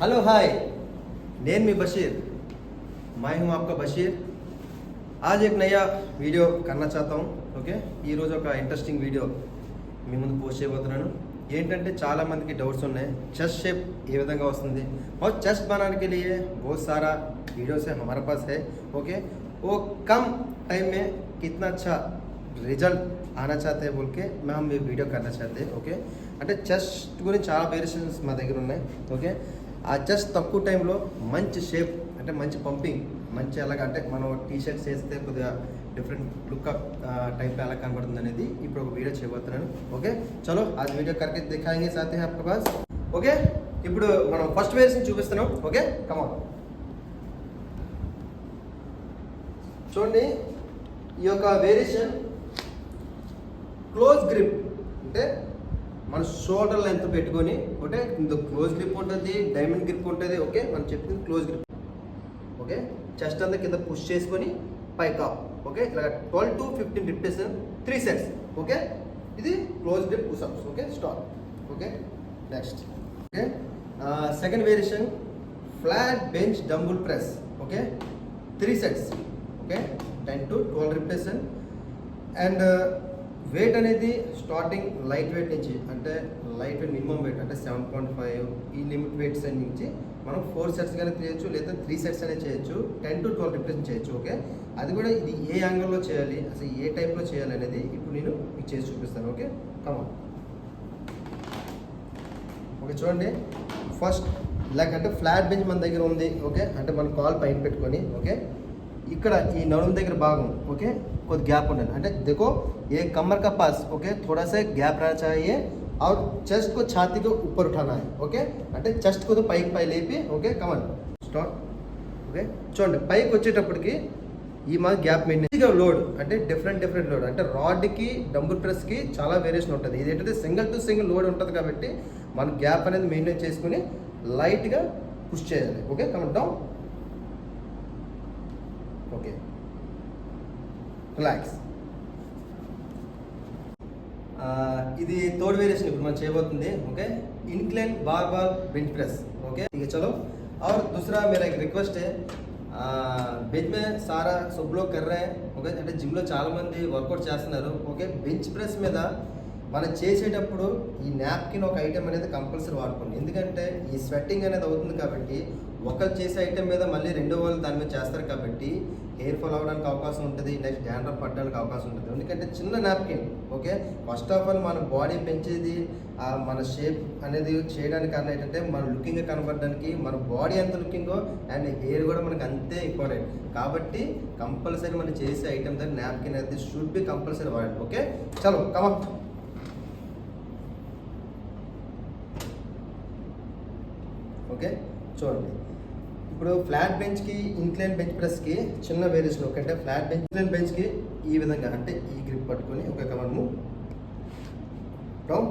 Hello hi నేను మీ बशीर मैं हूं आपका बशीर आज एक नया वीडियो करना चाहता हूं ఓకే ఈ రోజు ఒక ఇంట్రెస్టింగ్ వీడియో మీ ముందు పోస్ట్ చేయబోతున్నాను ఏంటంటే చాలా మందికి డౌట్స్ ఉన్నాయి చెस्ट शेप ఏ విధంగా వస్తుంది और चेस्ट बनाने के लिए बहुत सारा वीडियोस है हमारे पास है ओके वो कम टाइम में कितना अच्छा रिजल्ट आना चाहते हैं बोल के मैं हम ये वीडियो करना चाहते हैं ओके అంటే చెస్ట్ గురించి చాలా వేరియేషన్స్ మా దగ్గర ఉన్నాయి ఓకే ఆ చెస్ట్ తక్కువ టైంలో మంచి షేప్ అంటే మంచి పంపింగ్ మంచి అలాగా అంటే మనం టీ షర్ట్స్ వేస్తే కొద్దిగా డిఫరెంట్ లుక్ టైప్ ఎలా కనబడుతుంది అనేది ఇప్పుడు ఒక వీడియో చేయబోతున్నాను ఓకే చలో ఆ వీడియో కరెక్ట్ దిఖాయింగే సాథ్ హై आपके पास ఓకే ఇప్పుడు మనం ఫస్ట్ వేరియేషన్ చూపిస్తున్నాం ఓకే కమ్ ఆన్ చూడండి ఈ యొక్క వేరియేషన్ క్లోజ్ గ్రిప్ అంటే మన షోల్డర్ లెంత్ పెట్టుకొని ఓకే క్లోజ్ గ్రిప్ ఉంటుంది డైమండ్ గ్రిప్ ఉంటుంది ఓకే మనం చెప్తుంది క్లోజ్ గ్రిప్ ఓకే చెస్ట్ అంతా కింద పుష్ చేసుకొని పైకి అప్ ఓకే ఇలా 12 to 15 రిపిటేషన్ 3 సెట్స్ ఓకే ఇది close grip pushups okay stop okay next okay second variation flat bench dumbbell press okay 3 sets okay 10 to 12 repetition and weight అనేది starting light weight నుంచి అంటే light weight minimum wait అంటే 7.5 ఈ limit weights నుంచి మనం 4 sets కానీ చేయొచ్చు లేదా 3 సెట్స్ అనేది చేయొచ్చు 10 to 12 రిపిటేషన్ చేయొచ్చు ఓకే అది కూడా ఇది ఏ యాంగిల్లో చేయాలి అసలు ఏ టైప్లో చేయాలి అనేది ఇప్పుడు నేను మీకు చేసి చూపిస్తాను ఓకే కమాన్ ఓకే చూడండి ఫస్ట్ లైక్ అంటే ఫ్లాట్ బెంచ్ మన దగ్గర ఉంది ఓకే అంటే మన కాల్ పైన పెట్టుకొని ఓకే ఇక్కడ ఈ నడుము దగ్గర భాగం ఓకే कुछ गैप होना है देखो ये कमर का पास ओके थोड़ा सा गैप रहना चाहिए और चेस्ट को छाती को ऊपर उठाना है ओके అంటే చెస్ట్ को పైకి పై లేపి ఓకే కమన్ స్టార్ట్ ఓకే చూడండి పైకి వచ్చేటప్పటికి ఈ మా గ్యాప్ మెయింటైన్ లోడ్ అంటే డిఫరెంట్ లోడ్ అంటే రాడ్కి డంబుల్ ప్రెస్కి చాలా వేరియేషన్ ఉంటుంది ఇది ఏంటంటే సింగిల్ టు సింగిల్ లోడ్ ఉంటుంది కాబట్టి మన గ్యాప్ అనేది మెయింటైన్ చేసుకుని లైట్గా పుష్ చేయాలి okay come on down okay relax ఇది థర్డ్ వేरिएशन ఇప్పుడు మనం చేయబోతుంది ఓకే इंक्लाइन बार बार बेंच प्रेस ओके ठीक है चलो और दूसरा मेरा एक रिक्वेस्ट है बेंच में सारा सब लोग कर रहे हैं ओके అంటే జిమ్ లో చాలా మంది వర్కౌట్ చేస్తున్నారు ఓకే బెంచ్ ప్రెస్ మీద మనం చేసేటప్పుడు ఈ నాప్కిన్ ఒక ఐటమ్ అనేది కంపల్సరీ వాడుకోండి ఎందుకంటే ఈ స్వెట్టింగ్ అనేది అవుతుంది కాబట్టి ఒకరు చేసే ఐటమ్ మీద మళ్ళీ రెండో వాళ్ళు దాని మీద చేస్తారు కాబట్టి హెయిర్ ఫాల్ అవ్వడానికి అవకాశం ఉంటుంది నెక్స్ట్ డాండ్రఫ్ పడడానికి అవకాశం ఉంటుంది ఎందుకంటే చిన్న napkin okay first of all మన బాడీ పెంచేది మన షేప్ అనేది చేయడానికి కారణం ఏంటంటే మన లుకింగ్ కనబడడానికి మన బాడీ ఎంత లుకింగో అండ్ హెయిర్ కూడా మనకు అంతే ఇంపార్టెంట్ కాబట్టి కంపల్సరీ మనం చేసే ఐటమ్ దగ్గర నాప్కిన్ అనేది షుడ్ బి కంపల్సరీ వాడండి ఓకే చలో కమా ఓకే చూడండి ఇప్పుడు ఫ్లాట్ బెంచ్కి ఇంక్లైన్ బెంచ్ ప్రెస్కి చిన్న వేరియేషన్ ఓకే అంటే ఫ్లాట్ బెంచ్ ఇంక్లైన్ బెంచ్కి ఈ విధంగా అంటే ఈ గ్రిప్ పట్టుకొని ఒక కమన్ మూవ్ డౌన్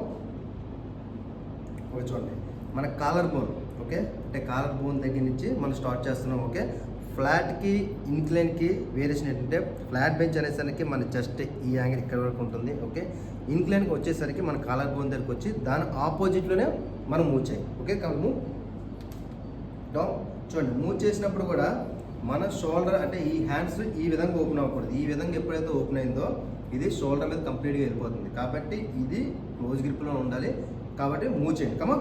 ఓకే చూడండి మన కాలర్ బోన్ ఓకే అంటే కాలర్ బోన్ దగ్గర నుంచి మనం స్టార్ట్ చేస్తున్నాం ఓకే ఫ్లాట్కి ఇంక్లైన్కి వేరియేషన్ ఏంటంటే ఫ్లాట్ బెంచ్ అనేసరికి మన జస్ట్ ఈ యాంగిల్ ఇక్కడ వరకు ఉంటుంది ఓకే ఇంక్లైన్కి వచ్చేసరికి మన కాలర్ బోన్ దగ్గరికి వచ్చి దాని ఆపోజిట్లోనే మనం మూవ్ చేయాలి ఓకే కమన్ మూవ్ డౌన్ చూడండి మూవ్ చేసినప్పుడు కూడా మన షోల్డర్ అంటే ఈ హ్యాండ్స్ ఈ విధంగా ఓపెన్ అవ్వకూడదు ఈ విధంగా ఎప్పుడైతే ఓపెన్ అయిందో ఇది షోల్డర్ మీద కంప్లీట్గా వెళ్ళిపోతుంది కాబట్టి ఇది క్లోజ్ గ్రిప్లో ఉండాలి కాబట్టి మూవ్ చేయండి కమా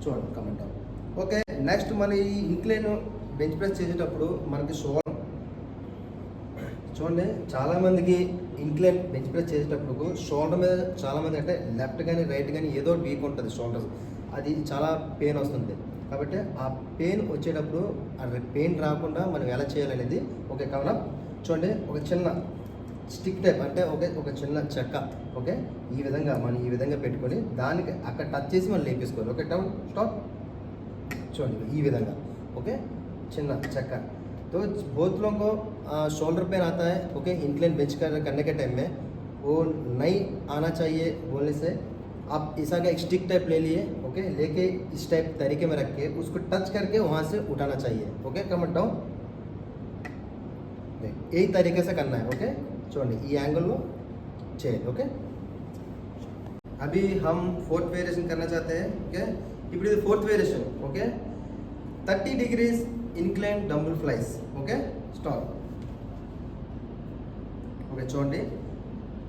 చూడండి కమెంట్ ఓకే నెక్స్ట్ మన ఈ ఇంక్లైన్ బెంచ్ ప్రెస్ చేసేటప్పుడు మనకి షోల్డర్ చూడండి చాలామందికి ఇంక్లైన్ బెంచ్ ప్రెస్ చేసేటప్పుడు షోల్డర్ మీద చాలామంది అంటే లెఫ్ట్ కానీ రైట్ కానీ ఏదో వీక్ ఉంటుంది షోల్డర్ అది చాలా పెయిన్ వస్తుంది కాబట్టి ఆ పెయిన్ వచ్చేటప్పుడు అది పెయిన్ రాకుండా మనం ఎలా చేయాలనేది ఓకే కావున చూడండి ఒక చిన్న స్టిక్ టైప్ అంటే ఒక చిన్న చెక్క ఓకే ఈ విధంగా మనం ఈ విధంగా పెట్టుకొని దానికి అక్కడ టచ్ చేసి మనం లేపేసుకోవాలి ఓకే డౌన్ స్టాప్ చూడండి ఈ విధంగా ఓకే చిన్న చెక్క तो बहुत लोगों को शोल्डर पेन आता है ओके इंक्लाइन बेंच करने के टाइम में वो नहीं आना चाहिए बोलने से आप ऐसा का एक स्टिक टाइप ले लिए ओके लेके इस टाइप तरीके में रख के उसको टच करके वहाँ से उठाना चाहिए ओके कम डाउन यही तरीके से करना है ओके చూడండి ఈ యాంగిల్లో చేయండి ఓకే अभी हम फोर्थ वेरिएशन करना चाहते हैं ओके ఇప్పుడు ఇది fourth variation okay 30 degrees incline dumbbell flies. Okay stop. Okay చూడండి,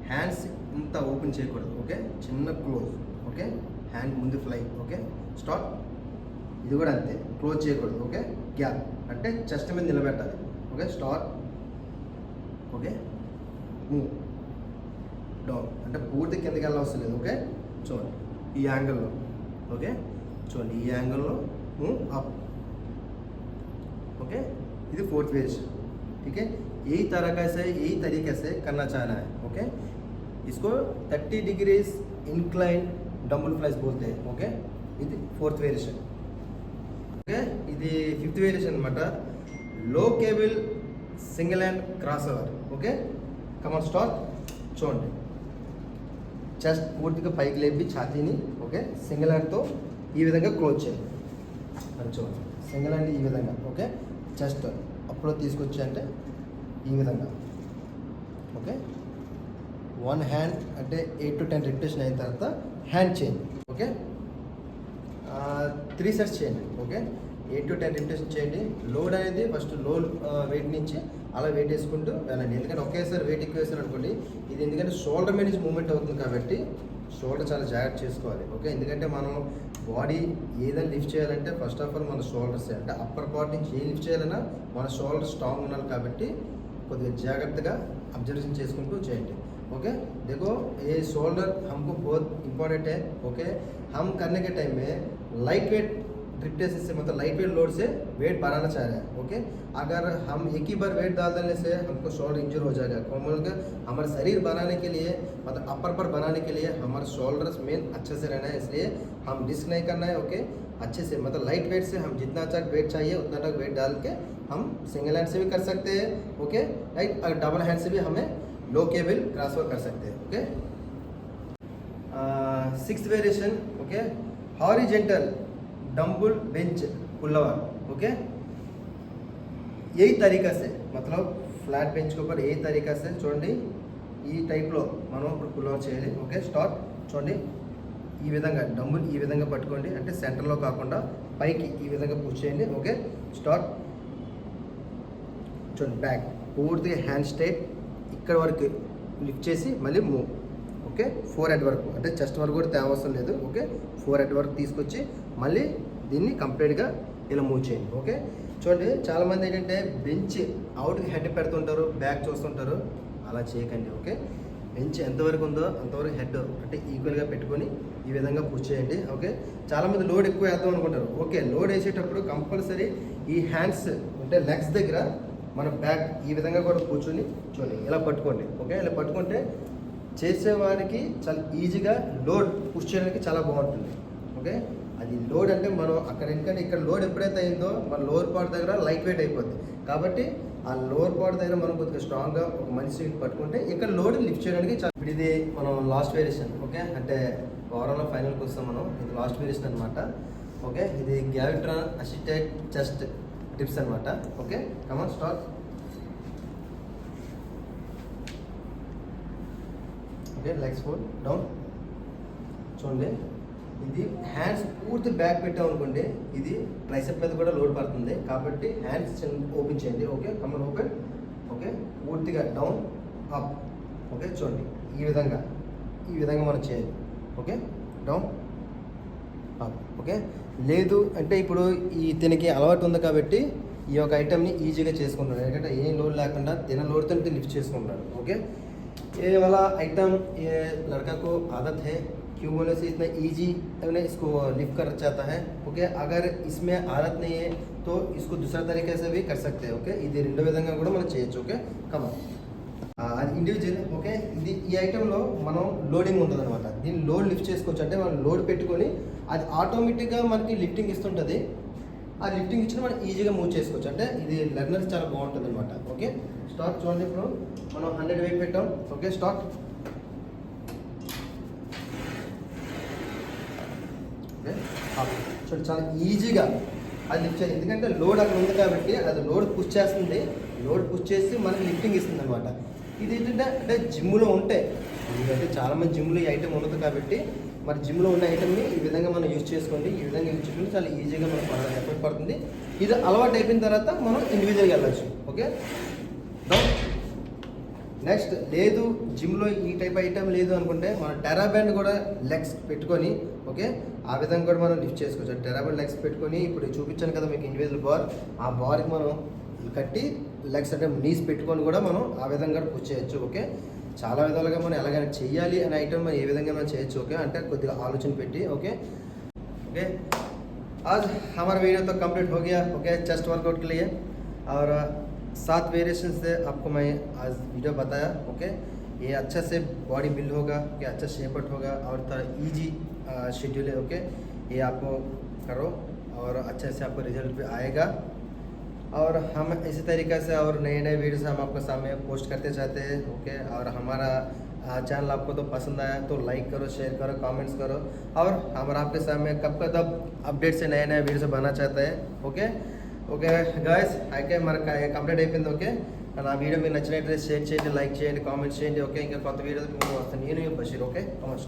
హ్యాండ్స్ ఇంత ఓపెన్ చేయకూడదు. ఓకే చిన్న క్లోజ్. ఓకే హ్యాండ్ ముందు ఫ్లై. Okay start. ఇది కూడా అంతే, క్లోజ్ చేయకూడదు. ఓకే గ్యాప్ అంటే చెస్ట్ మీద నిలబెట్టాలి. Okay start. Okay move down అంటే పూర్తి కిందకి వెళ్ళవసరం లేదు. ఓకే చూడండి ఈ యాంగిల్లో. ఓకే చూడండి ఈ యాంగిల్లో మూవ్ అప్. ओके ये फोर्थ वेरिएशन. ठीक है, यही तरीके से करना चाहना है. ओके इसको 30 डिग्रीज इंक्लाइन डंबल फ्लाइज बोलते हैं. ओके ఇది फोर्थ वेरिएशन. ఓకే ఇది ఫిఫ్త్ వేరియేషన్ అనమాట, లో cable single hand cross over. Okay come on start. చూడండి చెస్ట్ పూర్తిగా పైకి లేపి ఛాతీని ఓకే సింగిల్ హ్యాండ్తో ఈ విధంగా క్లోజ్ చేయండి. అని చూడండి సింగిల్ హ్యాండ్ ఈ విధంగా. ఓకే చెస్ట్ అప్పుడు తీసుకొచ్చి అంటే ఈ విధంగా. ఓకే వన్ హ్యాండ్ అంటే 8 to 10 రిపిటేషన్ అయిన తర్వాత హ్యాండ్ చేంజ్. ఓకే 3 సెట్స్ చేయండి. ఓకే 8 to 10 రిపిటేషన్ చేయండి. లోడ్ అనేది ఫస్ట్ లో వెయిట్ నుంచి అలా వెయిట్ వేసుకుంటూ వెళ్ళండి. ఎందుకంటే ఒకేసారి వెయిట్ ఎక్కువ వేసారు అనుకోండి, ఇది ఎందుకంటే షోల్డర్ మీద నుంచి మూవ్మెంట్ అవుతుంది కాబట్టి షోల్డర్ చాలా జాగ్రత్త చేసుకోవాలి. ఓకే ఎందుకంటే మనం బాడీ ఏదైనా లిఫ్ట్ చేయాలంటే ఫస్ట్ ఆఫ్ ఆల్ మన షోల్డర్స్ అంటే అప్పర్ పార్ట్ నుంచి ఏ లిఫ్ట్ చేయాలన్నా మన షోల్డర్ స్ట్రాంగ్ ఉండాలి కాబట్టి కొద్దిగా జాగ్రత్తగా అబ్జర్వేషన్ చేసుకుంటూ చేయండి. ओके देखो ये शोल्डर हमको बहुत इम्पोर्टेंट है. ओके हम करने के टाइम में लाइट वेट रिपिटेशन से मतलब लाइट वेट लोड से वेट बढ़ाना चाह रहे हैं. ओके अगर हम एक ही बार वेट डाल देने से हमको शोल्डर इंजर हो जाएगा. कोमल का हमारे शरीर बनाने के लिए मतलब अपर पर बनाने के लिए हमारे शोल्डर्स मेन अच्छे से रहना है, इसलिए हम डिस्क नहीं करना है. ओके अच्छे से मतलब लाइट वेट से हम जितना तक वेट चाहिए उतना तक वेट डाल के हम सिंगल हैंड से भी कर सकते हैं. ओके राइट, और डबल हैंड से भी हमें लो केबल ट्रांसफर कर सकते हैं. Okay sixth variation. Okay horizontal dumbbell bench pull over. Okay यही तरीका से मतलब फ्लैट बेंच के ऊपर यही तरीका से చూడండి ఈ టైప్లో మనం ఇప్పుడు పుల్ ఓవర్ చేయాలి. Okay start. చూడండి ఈ విధంగా డంబుల్ ఈ విధంగా పట్టుకోండి, అంటే సెంటర్లో కాకుండా పైకి ఈ విధంగా పుష్ చేయండి. Okay start. చూడండి బ్యాక్ పూర్తిగా హ్యాండ్ స్ట్రైట్ ఇక్కడ వరకు లిఫ్ట్ చేసి మళ్ళీ మూవ్. ఓకే 4 హెడ్ వరకు అంటే చెస్ట్ వరకు కూడా తేవవసరం లేదు. ఓకే 4 హెడ్ వరకు తీసుకొచ్చి మళ్ళీ దీన్ని కంప్లీట్గా ఇలా మూవ్ చేయండి. ఓకే చూడండి చాలామంది ఏంటంటే బెంచ్ అవుట్కి హెడ్ పెడుతుంటారు, బ్యాక్ చూస్తుంటారు, అలా చేయకండి. ఓకే బెంచ్ ఎంతవరకు ఉందో అంతవరకు హెడ్ అంటే ఈక్వల్గా పెట్టుకొని ఈ విధంగా పుష్ చేయండి. ఓకే చాలామంది లోడ్ ఎక్కువ వేద్దాం అనుకుంటారు. ఓకే లోడ్ వేసేటప్పుడు కంపల్సరీ ఈ హ్యాండ్స్ అంటే లెగ్స్ దగ్గర మన బ్యాక్ ఈ విధంగా కూడా కూర్చొని చూడండి ఇలా పట్టుకోండి. ఓకే ఇలా పట్టుకుంటే చేసేవారికి చాలా ఈజీగా లోడ్ పుష్ చేయడానికి చాలా బాగుంటుంది. ఓకే అది లోడ్ అంటే మనం అక్కడ ఎందుకంటే ఇక్కడ లోడ్ ఎప్పుడైతే అయిందో మన లోవర్ పార్ట్ దగ్గర లైట్ వెయిట్ అయిపోద్ది కాబట్టి ఆ లోవర్ పార్ట్ దగ్గర మనం కొద్దిగా స్ట్రాంగ్గా ఒక మనిషి పట్టుకుంటే ఇక్కడ లోడ్ లిఫ్ట్ చేయడానికి చాలా. ఇప్పుడు ఇది మనం లాస్ట్ వేరియేషన్. ఓకే అంటే ఓవరాల్ ఫైనల్కి వస్తాం మనం. ఇది లాస్ట్ వేరియేషన్ అనమాట. ఓకే ఇది గ్రావిట్రాన్ అసిస్టెడ్ చెస్ట్ టిప్స్ అనమాట. Okay come on start. Okay legs fold down. చూడండి ఇది హ్యాండ్స్ పూర్తి బ్యాక్ పెట్టాం అనుకోండి ఇది ట్రైసెప్ మీద కూడా లోడ్ పడుతుంది కాబట్టి హ్యాండ్స్ ఓపెన్ చేయండి. Okay come on open. ఓకే పూర్తిగా డౌన్ అప్. ఓకే చూడండి ఈ విధంగా మనం చేయాలి. Okay down up. ఓకే లేదు అంటే ఇప్పుడు ఈ తినకి అలవాటు ఉంది కాబట్టి ఈ యొక్క ఐటమ్ని ఈజీగా చేసుకుంటాడు, ఎందుకంటే ఏం లోడ్ లేకుండా తిన లోడ్తో లిఫ్ట్ చేసుకుంటాడు. ఓకే ये वाला आइटम ये लड़का को आदत है क्यों बोले से इतना इजी इसको लिफ्ट कर चाहता है. ओके अगर इसमें आदत नहीं है तो इसको दूसरा तरीके से भी कर सकते हैं. ओके ఇది రెండో విధంగా కూడా మనం చేయొచ్చు. ఓకే కమాన్ అది ఇండివిజువల్. ఓకే ఇది ఈ ఐటెంలో మనం లోడింగ్ ఉంటుంది అనమాట. దీన్ని లోడ్ లిఫ్ట్ చేసుకోవచ్చు అంటే మనం లోడ్ పెట్టుకొని అది ఆటోమేటిక్గా మనకి లిఫ్టింగ్ ఇస్తుంటుంది. ఆ లిఫ్టింగ్ ఇచ్చిన మనం ఈజీగా మూవ్ చేసుకోవచ్చు, అంటే ఇది లెర్నర్స్ చాలా బాగుంటుంది అనమాట. Okay start. చూడండి ఇప్పుడు మనం 100 వెయిట్ పెట్టాం. Okay start. ఓకే చూడండి చాలా ఈజీగా అది లిఫ్ట్ చేయాలి, ఎందుకంటే లోడ్ అక్కడ ఉంది కాబట్టి అది లోడ్ పుష్ చేస్తుంది, లోడ్ పుష్ చేసి మనకి లిఫ్టింగ్ ఇస్తుంది అనమాట. ఇది ఏంటంటే అంటే జిమ్లో ఉంటే ఎందుకంటే చాలామంది జిమ్లో ఈ ఐటమ్ ఉండదు కాబట్టి మరి జిమ్లో ఉన్న ఐటమ్ని ఈ విధంగా మనం యూజ్ చేసుకోండి. ఈ విధంగా యూజ్ చేసుకుంటే చాలా ఈజీగా మనం ఎఫర్ట్ పడుతుంది. ఇది అలవాటు అయిపోయిన తర్వాత మనం ఇండివిజువల్గా వెళ్ళచ్చు. ఓకే, నెక్స్ట్ లేదు జిమ్లో ఈ టైప్ ఐటమ్ లేదు అనుకుంటే మనం టెరాబ్యాండ్ కూడా లెగ్స్ పెట్టుకొని, ఓకే, ఆ విధంగా కూడా మనం లిఫ్ట్ చేసుకోవచ్చు. టెరాబ్యాండ్ లెగ్స్ పెట్టుకొని ఇప్పుడు చూపించాను కదా మీకు ఇండివిజువల్ బార్, ఆ బార్కి మనం కట్టి లెగ్స్ అంటే నీస్ పెట్టుకొని కూడా మనం ఆ విధంగా పుష్ చేయొచ్చు. ఓకే, చాలా విధాలుగా మనం ఎలాగైనా చెయ్యాలి అనే ఐటమ్ మనం ఏ విధంగా మనం చేయొచ్చు. ఓకే, అంటే కొద్దిగా ఆలోచన పెట్టి. ఓకే ओके, आज हमारा वीडियो तो कंप्लीट हो गया. ओके, चेस्ट वर्कआउट के लिए और 7 वेरिएशन से आपको मैं आज वीडियो बताया. ओके, ये अच्छा से बॉडी बिल्ड होगा, ओके, अच्छा शेपअप होगा और थोड़ा इजी शेड्यूल है. ओके, ये आपको करो और अच्छे से आपको रिजल्ट भी आएगा. और हम इसी तरीक़े से और नए नए वीडियोस हम आपके सामने पोस्ट करते जाते हैं. ओके, और हमारा चैनल आपको तो पसंद आया तो लाइक करो, शेयर करो, कमेंट्स करो. और हमारा आपके सामने कब का तब अपडेट से नए नए वीडियोस बनाना चाहते हैं. ओके ఓకే గాయస్, అయితే మనకు కంప్లీట్ అయిపోయింది. ఓకే, నా వీడియో మీకు నచ్చినట్లయితే షేర్ చేయండి, లైక్ చేయండి, కామెంట్స్ చేయండి. ఓకే, ఇంకా కొత్త వీడియో వస్తాను. నేను బషీర్. Okay, comments.